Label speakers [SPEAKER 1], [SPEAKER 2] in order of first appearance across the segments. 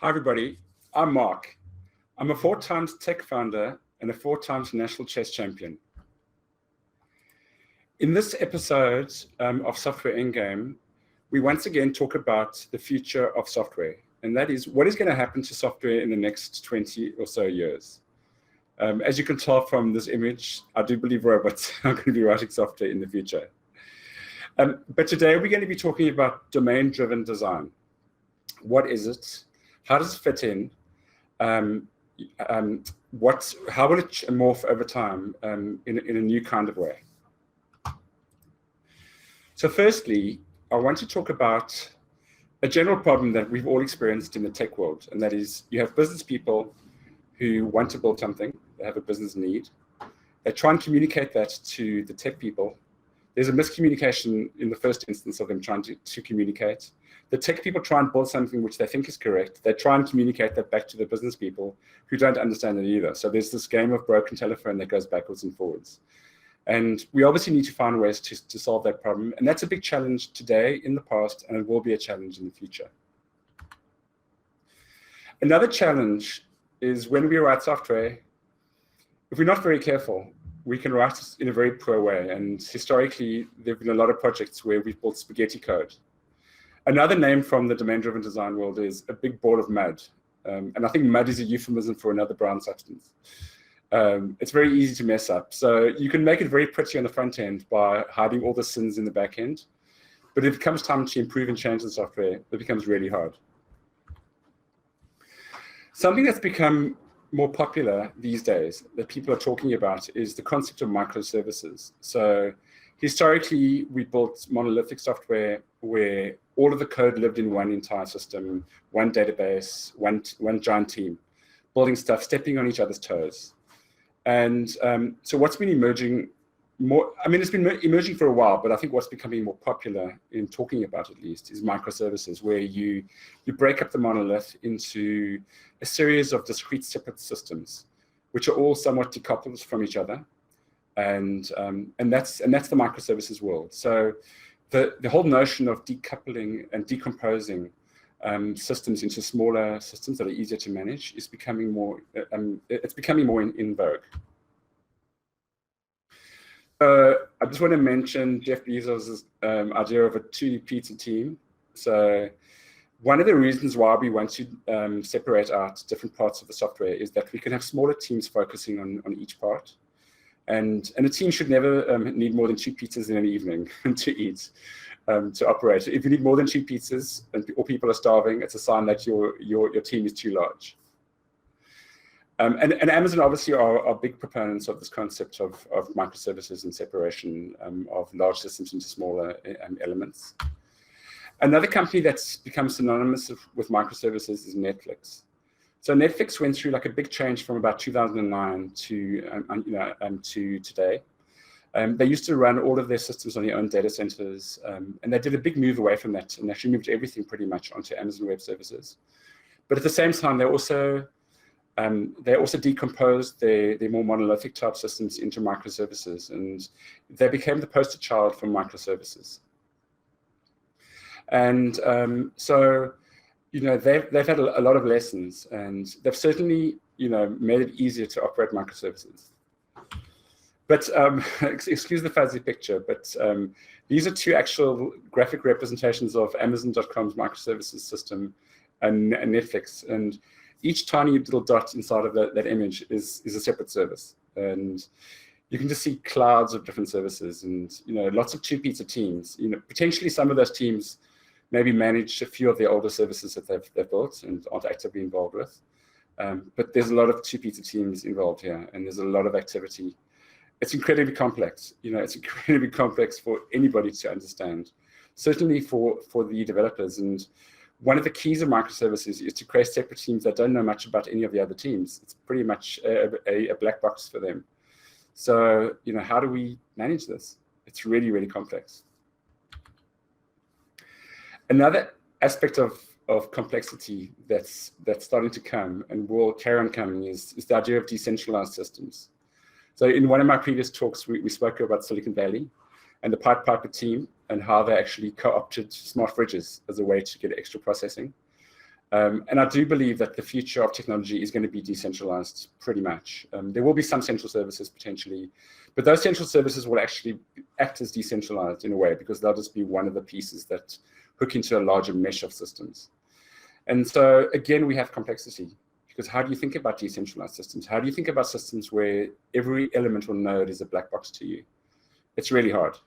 [SPEAKER 1] Hi, everybody. I'm Mark. I'm a 4-time tech founder and a 4-time national chess champion. In this episode of Software Endgame, we once again talk about the future of software, and that is what is going to happen to software in the next 20 or so years. As you can tell from this image, I do believe robots are going to be writing software in the future. But today we're going to be talking about domain-driven design. What is it? How does it fit in? How will it morph over time in a new kind of way? So firstly, I want to talk about a general problem that we've all experienced in the tech world, and that is you have business people who want to build something, they have a business need, they try and communicate that to the tech people. There's a miscommunication in the first instance of them trying to communicate. The tech people try and build something which they think is correct. They try and communicate that back to the business people who don't understand it either. So there's this game of broken telephone that goes backwards and forwards. And we obviously need to find ways to solve that problem. And that's a big challenge today, in the past, and it will be a challenge in the future. Another challenge is when we write software, if we're not very careful, we can write in a very poor way. And historically, there have been a lot of projects where we've built spaghetti code. Another name from the domain-driven design world is a big ball of mud. And I think mud is a euphemism for another brown substance. It's very easy to mess up. So you can make it very pretty on the front end by hiding all the sins in the back end. But if it comes time to improve and change the software, it becomes really hard. Something that's become more popular these days that people are talking about is the concept of microservices. So historically, we built monolithic software where all of the code lived in one entire system, one database, one giant team, building stuff, stepping on each other's toes. And so what's been emerging more, I mean, it's been emerging for a while, but I think what's becoming more popular in talking about at least is microservices, where you break up the monolith into a series of discrete separate systems, which are all somewhat decoupled from each other. And that's the microservices world. So the whole notion of decoupling and decomposing systems into smaller systems that are easier to manage is becoming more. It's becoming more in vogue. I just want to mention Jeff Bezos' idea of a 2D pizza team. So one of the reasons why we want to separate out different parts of the software is that we can have smaller teams focusing on each part. And a team should never need more than 2 pizzas in an evening to eat, to operate. If you need more than 2 pizzas or people are starving, it's a sign that your team is too large. And Amazon obviously are big proponents of this concept of microservices and separation of large systems into smaller elements. Another company that's become synonymous with microservices is Netflix. So Netflix went through like a big change from about 2009 to today. They used to run all of their systems on their own data centers, and they did a big move away from that and actually moved everything pretty much onto Amazon Web Services. But at the same time, they also decomposed their more monolithic type systems into microservices, and they became the poster child for microservices. And so, they've had a lot of lessons, and they've certainly, made it easier to operate microservices. But excuse the fuzzy picture, but these are 2 actual graphic representations of Amazon.com's microservices system and Netflix. And each tiny little dot inside of that image is a separate service. And you can just see clouds of different services and, lots of 2 pizza teams. Potentially some of those teams maybe manage a few of the older services that they've built and aren't actively involved with. But there's a lot of 2 pizza teams involved here, and there's a lot of activity. It's incredibly complex. It's incredibly complex for anybody to understand, certainly for the developers. And one of the keys of microservices is to create separate teams that don't know much about any of the other teams. It's pretty much a black box for them. So, how do we manage this? It's really, really complex. Another aspect of complexity that's starting to come and will carry on coming is the idea of decentralized systems. So in one of my previous talks, we spoke about Silicon Valley and the Pied Piper team and how they actually co-opted smart fridges as a way to get extra processing. And I do believe that the future of technology is going to be decentralized pretty much. There will be some central services potentially, but those central services will actually act as decentralized in a way because they'll just be one of the pieces that hook into a larger mesh of systems. And so again, we have complexity because how do you think about decentralized systems? How do you think about systems where every element or node is a black box to you? It's really hard.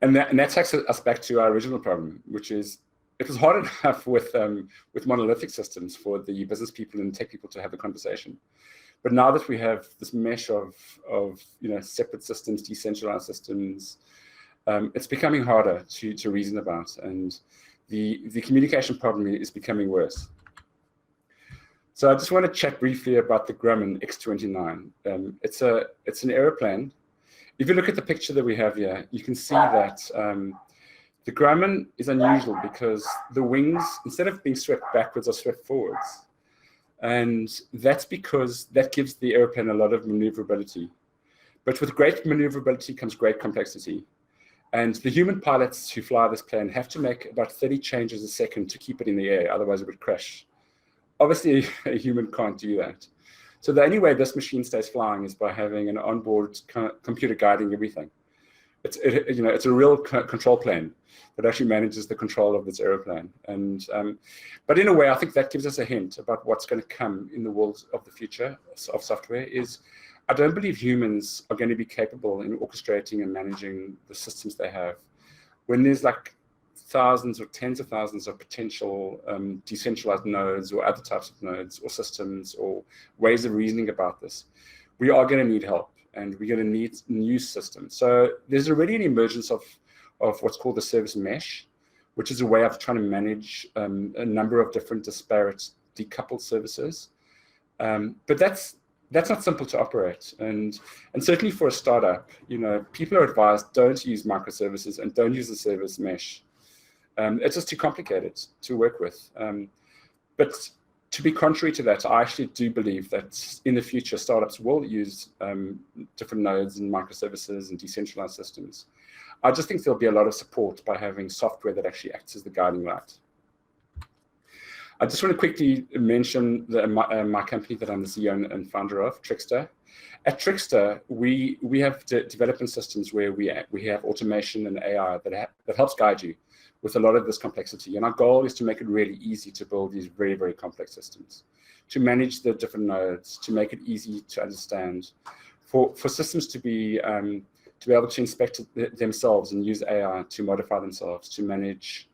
[SPEAKER 1] And that takes us back to our original problem, which is it was hard enough with monolithic systems for the business people and tech people to have the conversation. But now that we have this mesh of separate systems, decentralized systems, it's becoming harder to reason about, and the communication problem is becoming worse. So I just want to chat briefly about the Grumman X29. It's an aeroplane. If you look at the picture that we have here, you can see that the Grumman is unusual because the wings, instead of being swept backwards, are swept forwards. And that's because that gives the airplane a lot of maneuverability. But with great maneuverability comes great complexity. And the human pilots who fly this plane have to make about 30 changes a second to keep it in the air, otherwise it would crash. Obviously, a human can't do that. So the only way this machine stays flying is by having an onboard computer guiding everything. It's a real control plane that actually manages the control of this aeroplane. And but in a way, I think that gives us a hint about what's going to come in the world of the future of software. Is I don't believe humans are going to be capable in orchestrating and managing the systems they have. When there's like thousands or tens of thousands of potential decentralized nodes or other types of nodes or systems or ways of reasoning about this, we are going to need help and we're going to need new systems. So there's already an emergence of what's called the service mesh, which is a way of trying to manage a number of different disparate decoupled services. But that's not simple to operate. And certainly for a startup, people are advised don't use microservices and don't use the service mesh. It's just too complicated to work with. But to be contrary to that, I actually do believe that in the future, startups will use different nodes and microservices and decentralized systems. I just think there'll be a lot of support by having software that actually acts as the guiding light. I just want to quickly mention my company that I'm the CEO and founder of, Trixta. At Trixta, we have development systems where we have automation and AI that helps guide you with a lot of this complexity. And our goal is to make it really easy to build these very, very complex systems, to manage the different nodes, to make it easy to understand, for systems to be able to inspect themselves and use AI to modify themselves, to manage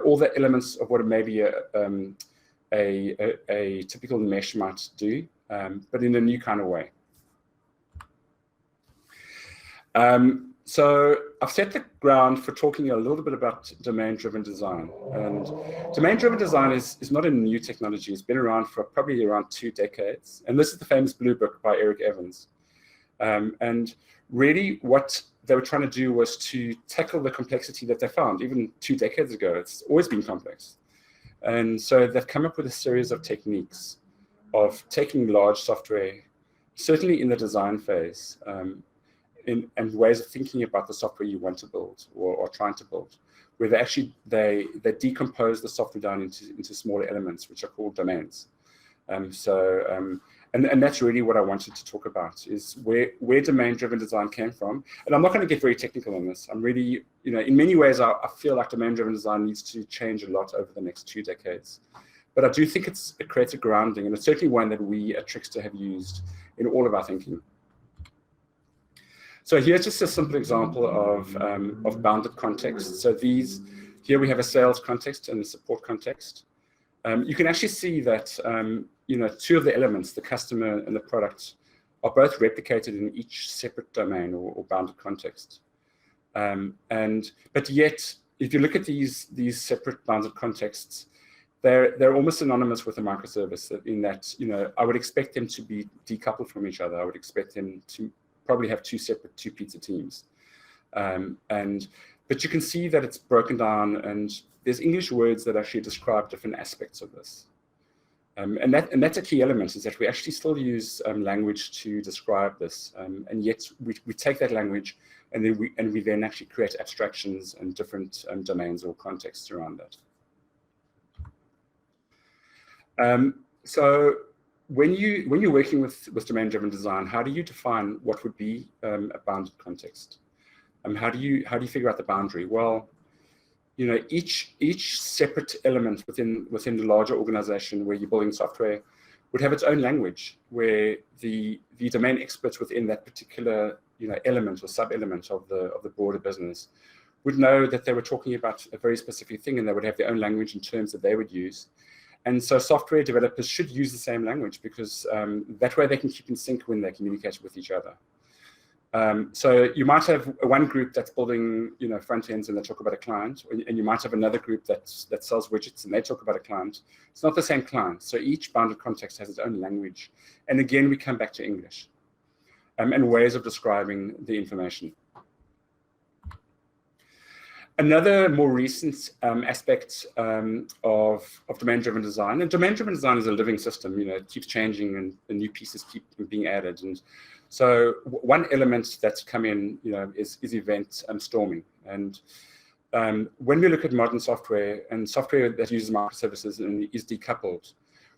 [SPEAKER 1] all the elements of what maybe a typical mesh might do, but in a new kind of way. So I've set the ground for talking a little bit about domain-driven design. And domain-driven design is not a new technology. It's been around for probably around 2 decades. And this is the famous Blue Book by Eric Evans. And really what they were trying to do was to tackle the complexity that they found. Even 2 decades ago, it's always been complex. And so they've come up with a series of techniques of taking large software, certainly in the design phase, and ways of thinking about the software you want to build or trying to build, where they decompose the software down into smaller elements, which are called domains. And that's really what I wanted to talk about, is where domain-driven design came from. And I'm not going to get very technical on this. I'm really, in many ways, I feel like domain-driven design needs to change a lot over the next 2 decades. But I do think it creates a grounding, and it's certainly one that we at Trixta have used in all of our thinking. So here's just a simple example of bounded context. So here we have a sales context and a support context. You can actually see that 2 of the elements, the customer and the product, are both replicated in each separate domain or bounded context. But yet, if you look at these separate bounded contexts, they're almost synonymous with a microservice in that I would expect them to be decoupled from each other. I would expect them to probably have 2 separate 2 pizza teams. But you can see that it's broken down, and there's English words that actually describe different aspects of this. And that's a key element, is that we actually still use language to describe this, and yet we take that language and we then actually create abstractions and different domains or contexts around that. So when you're working with domain-driven design, how do you define what would be a bounded context? How do you figure out the boundary? Well, each separate element within the larger organization where you're building software would have its own language, where the domain experts within that particular element or sub-element of the broader business would know that they were talking about a very specific thing, and they would have their own language and terms that they would use. And so software developers should use the same language, because that way they can keep in sync when they communicate with each other. So you might have one group that's building front ends and they talk about a client, and you might have another group that sells widgets and they talk about a client. It's not the same client. So each bounded context has its own language. And again, we come back to English and ways of describing the information. Another more recent aspect of domain-driven design, and domain-driven design is a living system. It keeps changing and the new pieces keep being added. And so one element that's come in, is event storming. And when we look at modern software and software that uses microservices and is decoupled,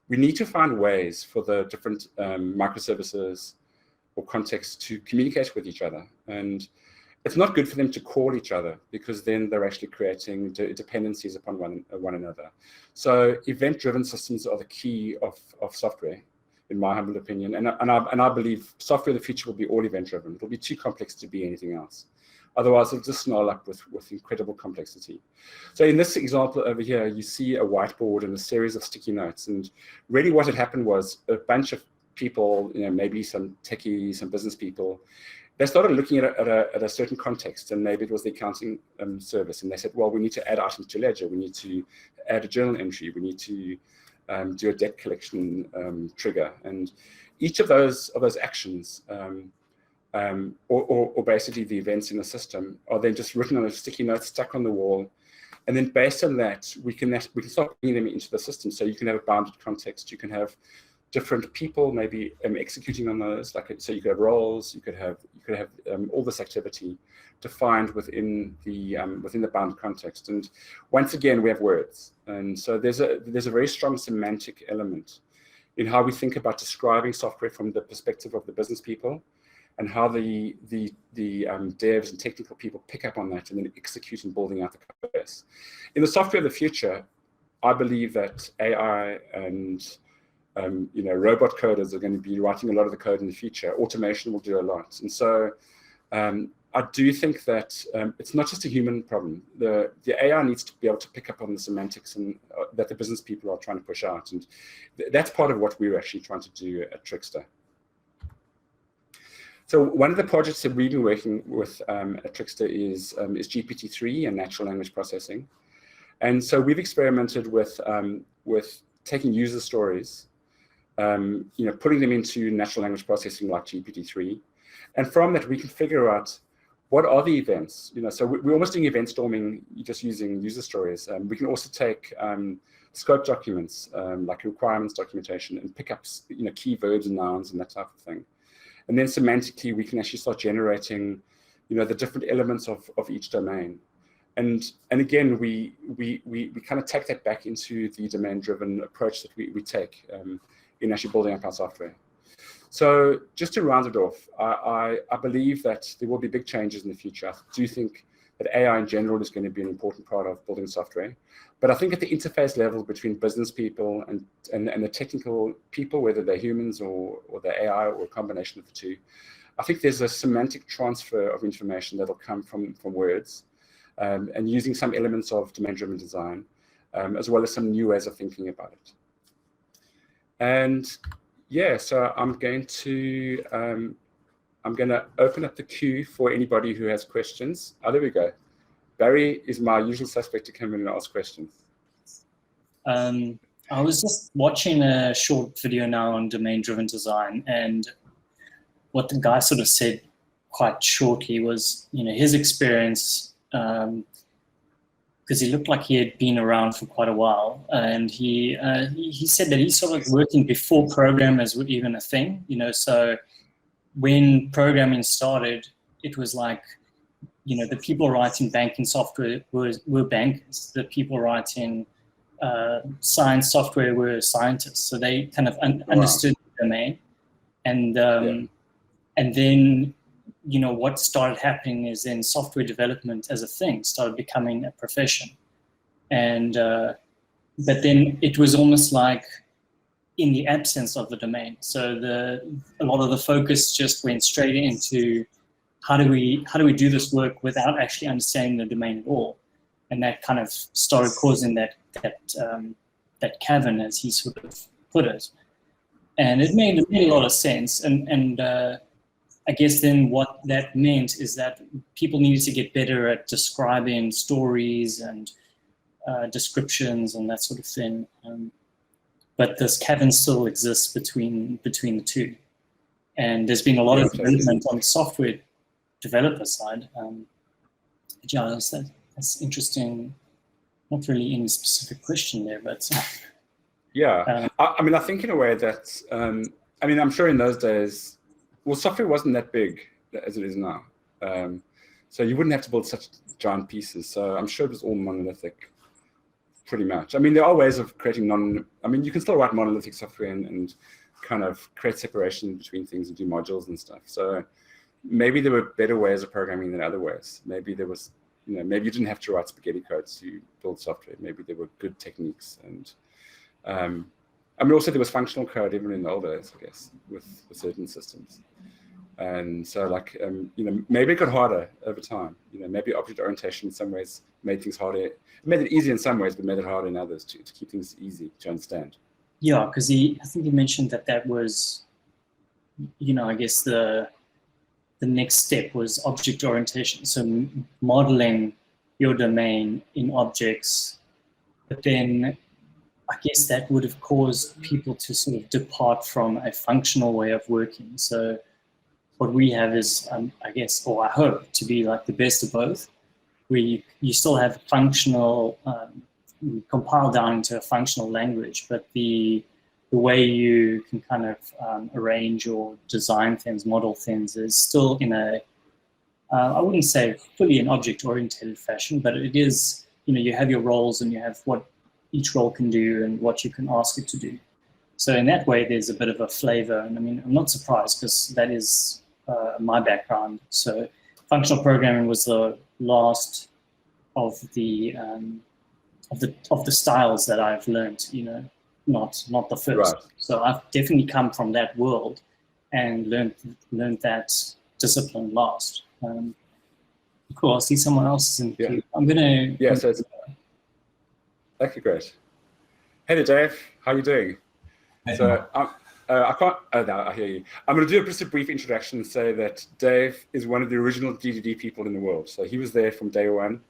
[SPEAKER 1] we need to find ways for the different microservices or contexts to communicate with each other. And it's not good for them to call each other, because then they're actually creating dependencies upon one another. So event-driven systems are the key of software, in my humble opinion. And I believe software in the future will be all event-driven. It'll be too complex to be anything else. Otherwise, it'll just snarl up with incredible complexity. So in this example over here, you see a whiteboard and a series of sticky notes. And really what had happened was a bunch of people, maybe some techies, some business people, they started looking at a certain context, and maybe it was the accounting service. And they said, well, we need to add items to ledger. We need to add a journal entry. We need to do a debt collection trigger. And each of those actions, or basically the events in the system, are then just written on a sticky note stuck on the wall. And then based on that, we can start bringing them into the system. So you can have a bounded context. You can have different people maybe executing on those. So you could have roles. You could have all this activity defined within the bounded context. And once again, we have words. And so there's a very strong semantic element in how we think about describing software from the perspective of the business people, and how the devs and technical people pick up on that and then execute in building out the code base. In the software of the future, I believe that AI and robot coders are going to be writing a lot of the code in the future. Automation will do a lot. And so I do think that it's not just a human problem. The AI needs to be able to pick up on the semantics and that the business people are trying to push out. And that's part of what we're actually trying to do at Trixta. So one of the projects that we've been working with at Trixta is GPT-3 and natural language processing. And so we've experimented with taking user stories, putting them into natural language processing like GPT-3. And from that, we can figure out what are the events. So we're almost doing event storming just using user stories. We can also take scope documents, like requirements documentation, and pick up key verbs and nouns and that type of thing. And then semantically, we can actually start generating the different elements of each domain. And again, we kind of take that back into the domain-driven approach that we take in actually building up our software. So just to round it off, I believe that there will be big changes in the future. I do think that AI in general is going to be an important part of building software. But I think at the interface level between business people and the technical people, whether they're humans or they're AI or a combination of the two, I think there's a semantic transfer of information that'll come from words, and using some elements of domain-driven design, as well as some new ways of thinking about it. And yeah, so I'm going to open up the queue for anybody who has questions. Oh, there we go. Barry is my usual suspect to come in and ask questions.
[SPEAKER 2] I was just watching a short video now on domain-driven design, and what the guy sort of said quite shortly was, his experience, because he looked like he had been around for quite a while, and he said that he's sort of working before programmers were even a thing, so when programming started, it was like, the people writing banking software were bankers. The people writing science software were scientists, so they kind of understood the domain, and then what started happening is then software development as a thing started becoming a profession, and but then it was almost like in the absence of the domain. So a lot of the focus just went straight into how do we do this work without actually understanding the domain at all, and that kind of started causing that cavern, as he sort of put it, and it made a lot of sense. And I guess then what that meant is that people needed to get better at describing stories and descriptions and that sort of thing. But this cavern still exists between the two. And there's been a lot of development on the software developer side. Yeah, that's interesting. Not really any specific question there, but...
[SPEAKER 1] Yeah, I mean, I think in a way that, I mean, I'm sure in those days, well, software wasn't that big as it is now. So you wouldn't have to build such giant pieces. So I'm sure it was all monolithic. Pretty much. I mean, there are ways of creating I mean, you can still write monolithic software and kind of create separation between things and do modules and stuff. So maybe there were better ways of programming than other ways. Maybe there was, maybe you didn't have to write spaghetti code to build software. Maybe there were good techniques. And I mean, also there was functional code even in the old days, I guess, with certain systems. And so like, maybe it got harder over time. Maybe object orientation in some ways made things harder. It made it easy in some ways, but made it harder in others to keep things easy to understand.
[SPEAKER 2] Yeah, because I think he mentioned that was, I guess the next step was object orientation. So modeling your domain in objects, but then I guess that would have caused people to sort of depart from a functional way of working. So what we have is, I guess, or I hope, to be like the best of both, where you still have functional, compiled down into a functional language, but the way you can kind of arrange or design things, model things, is still in a, I wouldn't say fully an object-oriented fashion, but it is, you have your roles and you have what each role can do and what you can ask it to do. So in that way, there's a bit of a flavor. And I mean, I'm not surprised because that is my background. So functional programming was the last of the styles that I've learned, not the first.
[SPEAKER 1] Right.
[SPEAKER 2] So I've definitely come from that world and learned that discipline last. Cool. I see someone else is in the queue. I'm gonna.
[SPEAKER 1] Yeah. So it's okay, great. Hey there, Dave. How are you doing? So I can't. Oh, no, I hear you. I'm going to do just a brief introduction and say that Dave is one of the original DDD people in the world. So he was there from day one,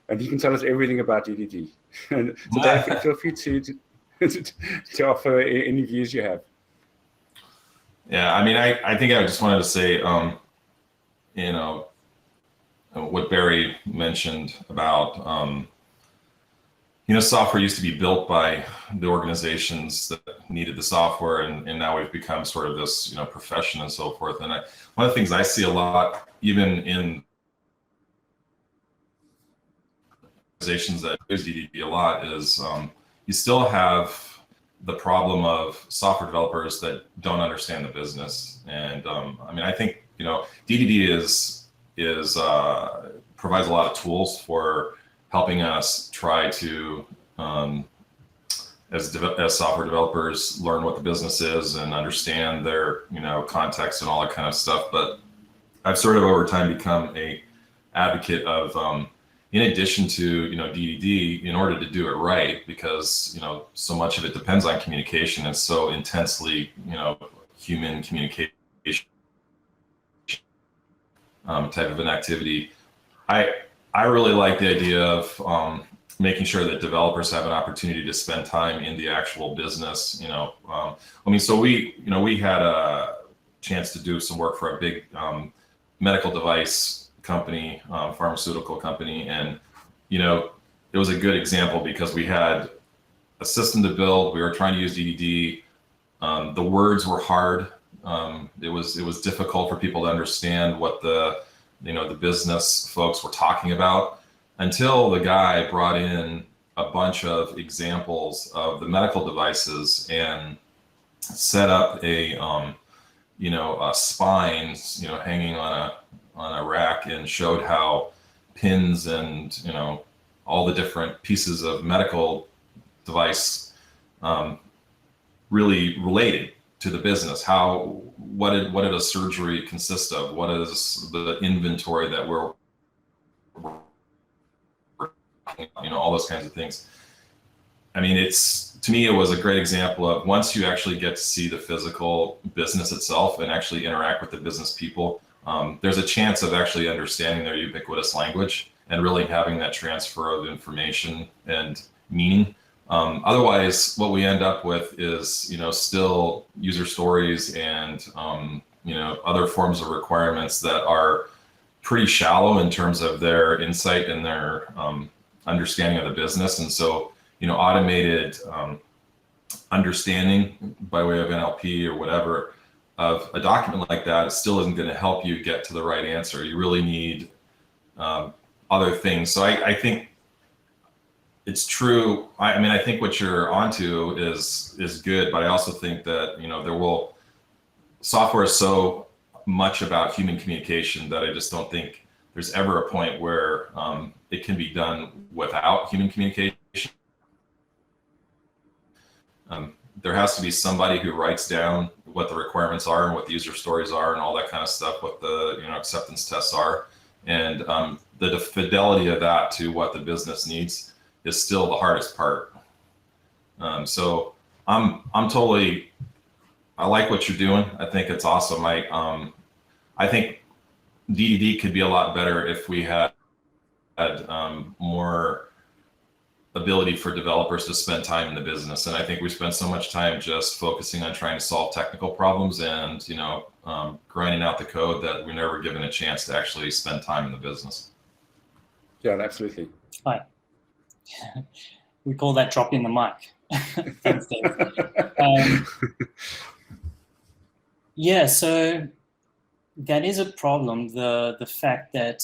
[SPEAKER 1] and he can tell us everything about DDD. And so Dave, feel free to offer any views you have.
[SPEAKER 3] Yeah, I mean, I think I just wanted to say, what Barry mentioned about, software used to be built by the organizations that needed the software, and now we've become sort of this, profession and so forth. And one of the things I see a lot, even in organizations that use DDD a lot, is you still have the problem of software developers that don't understand the business. And I mean, I think, DDD provides a lot of tools for helping us try to, as software developers, learn what the business is and understand their, context and all that kind of stuff. But I've sort of over time become a advocate of, in addition to, DDD, in order to do it right, because, so much of it depends on communication. It's so intensely, human communication type of an activity. I really like the idea of making sure that developers have an opportunity to spend time in the actual business. So we had a chance to do some work for a big medical device company, pharmaceutical company, and it was a good example because we had a system to build. We were trying to use DDD. The words were hard. It was difficult for people to understand what the business folks were talking about, until the guy brought in a bunch of examples of the medical devices and set up a spine, hanging on a rack, and showed how pins and all the different pieces of medical device really related to the business. What did a surgery consist of? What is the inventory that we're all those kinds of things. I mean, to me, it was a great example of, once you actually get to see the physical business itself and actually interact with the business people, there's a chance of actually understanding their ubiquitous language and really having that transfer of information and meaning. Otherwise, what we end up with is, still user stories and, other forms of requirements that are pretty shallow in terms of their insight and their understanding of the business. And so, automated understanding by way of NLP or whatever of a document like that still isn't going to help you get to the right answer. You really need other things. So I think it's true. I think what you're onto is good, but I also think that, software is so much about human communication that I just don't think there's ever a point where it can be done without human communication. There has to be somebody who writes down what the requirements are and what the user stories are and all that kind of stuff, what the acceptance tests are, and the fidelity of that to what the business needs is still the hardest part. So I like what you're doing. I think it's awesome. I think DDD could be a lot better if we had more ability for developers to spend time in the business. And I think we spend so much time just focusing on trying to solve technical problems and, grinding out the code that we're never given a chance to actually spend time in the business.
[SPEAKER 1] Yeah, absolutely.
[SPEAKER 2] Hi. We call that dropping the mic. Thanks, Dave. Yeah, so that is a problem. The fact that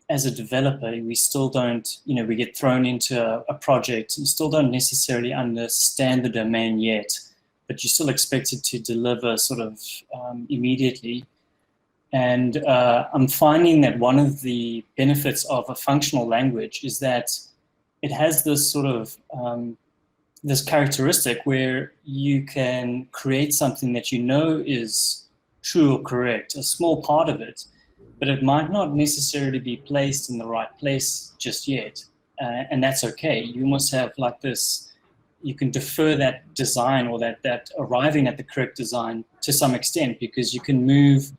[SPEAKER 2] as a developer, we still don't, we get thrown into a project, you still don't necessarily understand the domain yet, but you're still expected to deliver sort of immediately. And I'm finding that one of the benefits of a functional language is that it has this sort of, this characteristic where you can create something that is true or correct, a small part of it, but it might not necessarily be placed in the right place just yet. And that's okay. You almost have like this, you can defer that design or that arriving at the correct design to some extent, because you can move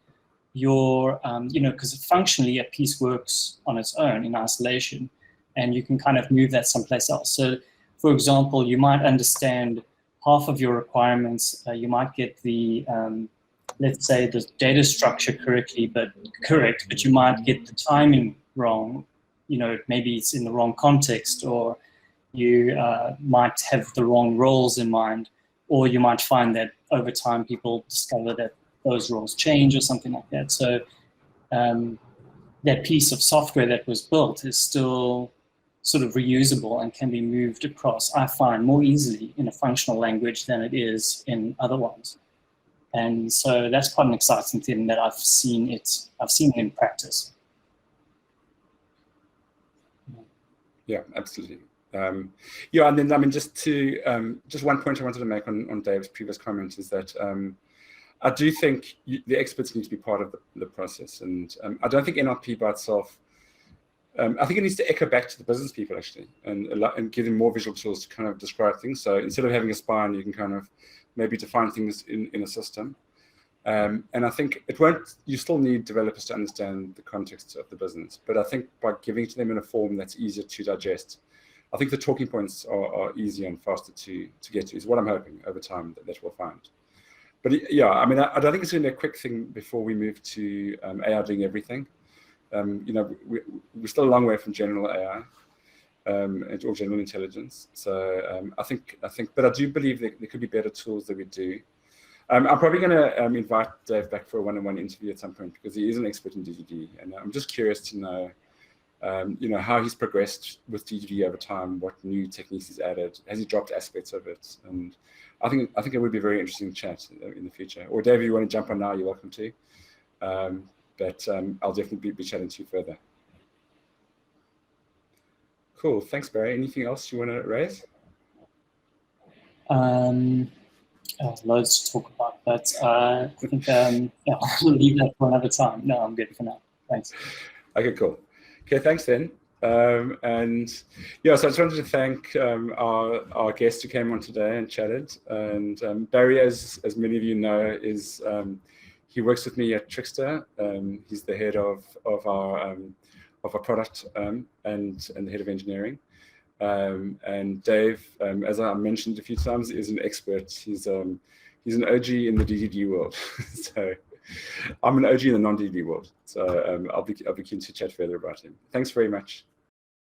[SPEAKER 2] your, because functionally a piece works on its own in isolation, and you can kind of move that someplace else. So for example, you might understand half of your requirements, you might get the, let's say the data structure correct, but you might get the timing wrong. Maybe it's in the wrong context, or you might have the wrong roles in mind, or you might find that over time people discover that those roles change or something like that. So that piece of software that was built is still sort of reusable and can be moved across, I find, more easily in a functional language than it is in other ones. And so that's quite an exciting thing that I've seen in practice.
[SPEAKER 1] Yeah, absolutely. Yeah, and then just one point I wanted to make on Dave's previous comment is that I do think the experts need to be part of the process, and I don't think NLP by itself. I think it needs to echo back to the business people actually, and give them more visual tools to kind of describe things. So instead of having a spine, you can kind of maybe define things in a system. And I think you still need developers to understand the context of the business. But I think by giving it to them in a form that's easier to digest, I think the talking points are easier and faster to get to, is what I'm hoping over time that we'll find. But yeah, I mean, I don't think it's going to be a quick thing before we move to AI doing everything. We're still a long way from general AI. Or general intelligence. So I think, but I do believe that there could be better tools that we do. I'm probably going to invite Dave back for a one-on-one interview at some point, because he is an expert in DDD, and I'm just curious to know how he's progressed with DDD over time, what new techniques he's added, has he dropped aspects of it, and I think it would be a very interesting chat in the future. Or David, you want to jump on now, you're welcome to. But I'll definitely be chatting to you further. Cool, thanks Barry. Anything else you want to raise?
[SPEAKER 2] Loads to talk about, but I think I'll leave that for another time. No, I'm good for now. Thanks.
[SPEAKER 1] Okay, cool. Okay, thanks then. And yeah, so I just wanted to thank our guest who came on today and chatted. And Barry, as many of you know, is he works with me at Trixta. He's the head of our product and the head of engineering. And Dave, as I mentioned a few times, is an expert. He's an OG in the DDD world. So I'm an OG in the non-DDD world. So I'll be keen to chat further about him. Thanks very much.